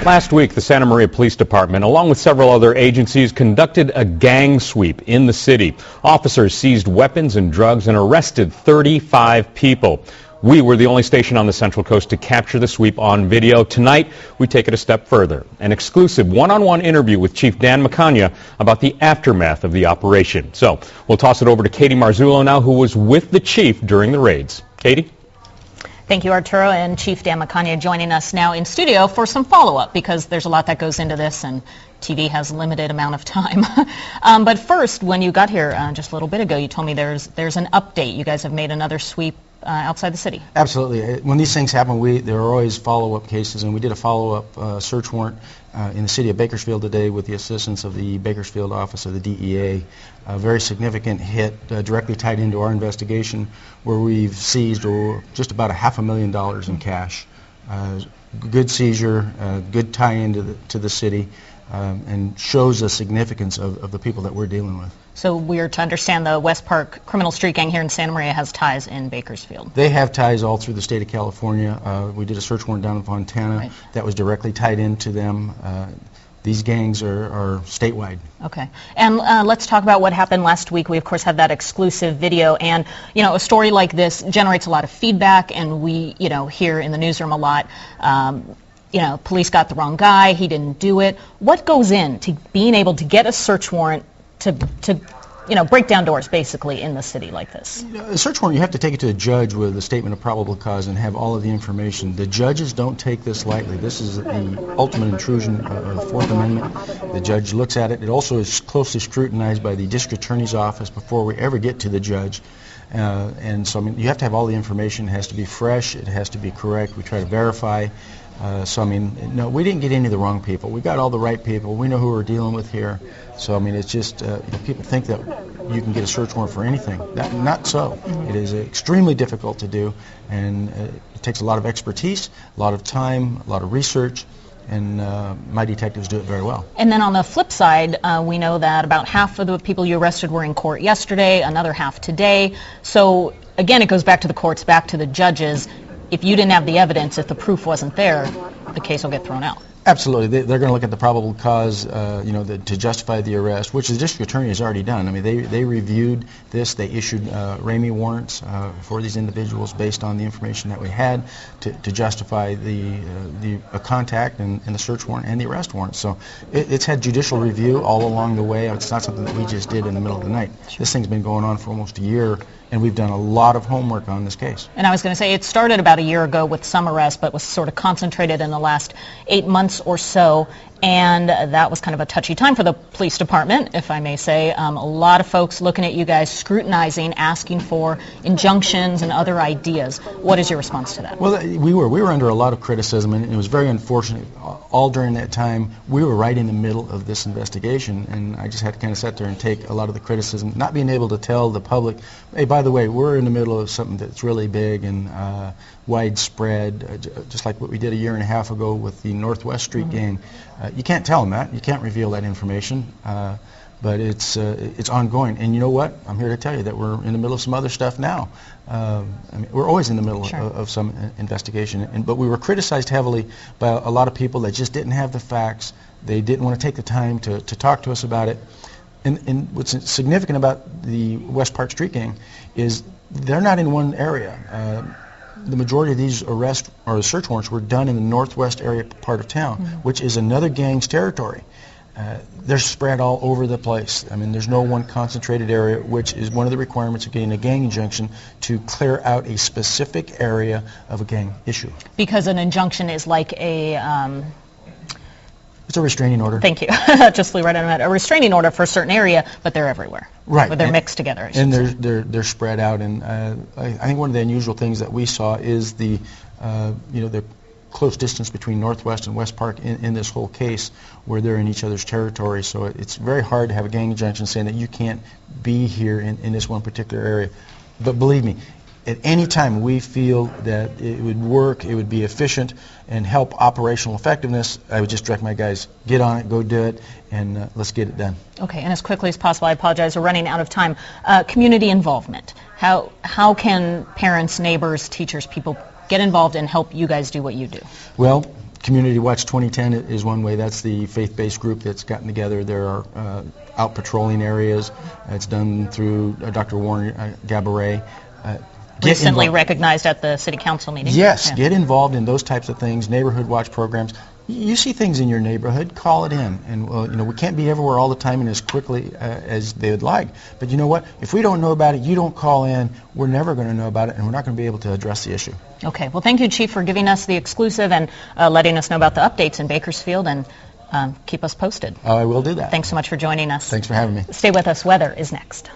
Last week, the Santa Maria Police Department, along with several other agencies, conducted a gang sweep in the city. Officers seized weapons and drugs and arrested 35 people. We were the only station on the Central Coast to capture the sweep on video. Tonight, we take it a step further. An exclusive one-on-one interview with Chief Dan Macagna about the aftermath of the operation. So, we'll toss it over to Katie Marzullo now, who was with the chief during the raids. Katie? Thank you, Arturo, and Chief Dan Macagna joining us now in studio for some follow-up, because there's a lot that goes into this and TV has a limited amount of time. But first, when you got here just a little bit ago, you told me there's an update. You guys have made another sweep outside the city. Absolutely. When these things happen, there are always follow-up cases, and we did a follow-up search warrant in the city of Bakersfield today with the assistance of the Bakersfield office of the DEA. A very significant hit directly tied into our investigation, where we've seized just about $500,000 in cash. Good seizure, good tie-in to the city, and shows the significance of the people that we're dealing with. So we are to understand the West Park criminal street gang here in Santa Maria has ties in Bakersfield. They have ties all through the state of California. We did a search warrant down in Fontana that was directly tied into them. These gangs are statewide. Okay. And let's talk about what happened last week. We, of course, had that exclusive video. And, you know, a story like this generates a lot of feedback, and we, hear in the newsroom a lot, police got the wrong guy, he didn't do it. What goes into being able to get a search warrant to break down doors, basically, in the city like this? A search warrant, you have to take it to a judge with a statement of probable cause and have all of the information. The judges don't take this lightly. This is the ultimate intrusion of the Fourth Amendment. The judge looks at it. It also is closely scrutinized by the district attorney's office before we ever get to the judge. And so, you have to have all the information. It has to be fresh. It has to be correct. We try to verify. No, we didn't get any of the wrong people. We got all the right people. We know who we're dealing with here. So, it's just, people think that you can get a search warrant for anything. Not so. Mm-hmm. It is extremely difficult to do, and it takes a lot of expertise, a lot of time, a lot of research, and my detectives do it very well. And then on the flip side, we know that about half of the people you arrested were in court yesterday, another half today. So, again, it goes back to the courts, back to the judges. If you didn't have the evidence, if the proof wasn't there, the case will get thrown out. Absolutely. They're going to look at the probable cause, to justify the arrest, which the district attorney has already done. They reviewed this. They issued Ramey warrants for these individuals based on the information that we had to justify the contact and the search warrant and the arrest warrant. So it's had judicial review all along the way. It's not something that we just did in the middle of the night. Sure. This thing's been going on for almost a year, and we've done a lot of homework on this case. And I was going to say, it started about a year ago with some arrests, but was sort of concentrated in the last 8 months or so, and that was kind of a touchy time for the police department, if I may say. A lot of folks looking at you guys, scrutinizing, asking for injunctions and other ideas. What is your response to that? Well, we were under a lot of criticism, and it was very unfortunate. All during that time, we were right in the middle of this investigation, and I just had to kind of sit there and take a lot of the criticism, not being able to tell the public, hey, by the way, we're in the middle of something that's really big and widespread, just like what we did a year and a half ago with the Northwest Street gang. You can't tell them that. You can't reveal that information, but it's ongoing. And you know what? I'm here to tell you that we're in the middle of some other stuff now. We're always in the middle of some investigation, but we were criticized heavily by a lot of people that just didn't have the facts. They didn't want to take the time to talk to us about it. And what's significant about the West Park Street gang is they're not in one area. The majority of these arrests or search warrants were done in the northwest area part of town, which is another gang's territory. They're spread all over the place. There's no one concentrated area, which is one of the requirements of getting a gang injunction, to clear out a specific area of a gang issue. Because an injunction is like a... It's a restraining order. Thank you. Just flew right on that. A restraining order for a certain area, but they're everywhere. Right. But they're mixed together. And they're spread out. And I think one of the unusual things that we saw is the close distance between Northwest and West Park in this whole case, where they're in each other's territory. So it's very hard to have a gang injunction saying that you can't be here in this one particular area. But believe me, at any time we feel that it would work, it would be efficient, and help operational effectiveness, I would just direct my guys, get on it, go do it, and let's get it done. Okay, and as quickly as possible, I apologize, we're running out of time. Community involvement. How can parents, neighbors, teachers, people get involved and help you guys do what you do? Well, Community Watch 2010 is one way. That's the faith-based group that's gotten together. There are out patrolling areas. It's done through Dr. Warren Gaboret. Recently recognized at the City Council meeting. Yes, Yeah. get involved in those types of things, neighborhood watch programs. You see things in your neighborhood, call it in. And we can't be everywhere all the time and as quickly as they would like. But you know what? If we don't know about it, you don't call in, we're never going to know about it, and we're not going to be able to address the issue. Okay. Well, thank you, Chief, for giving us the exclusive and letting us know about the updates in Bakersfield, and keep us posted. I will do that. Thanks so much for joining us. Thanks for having me. Stay with us. Weather is next.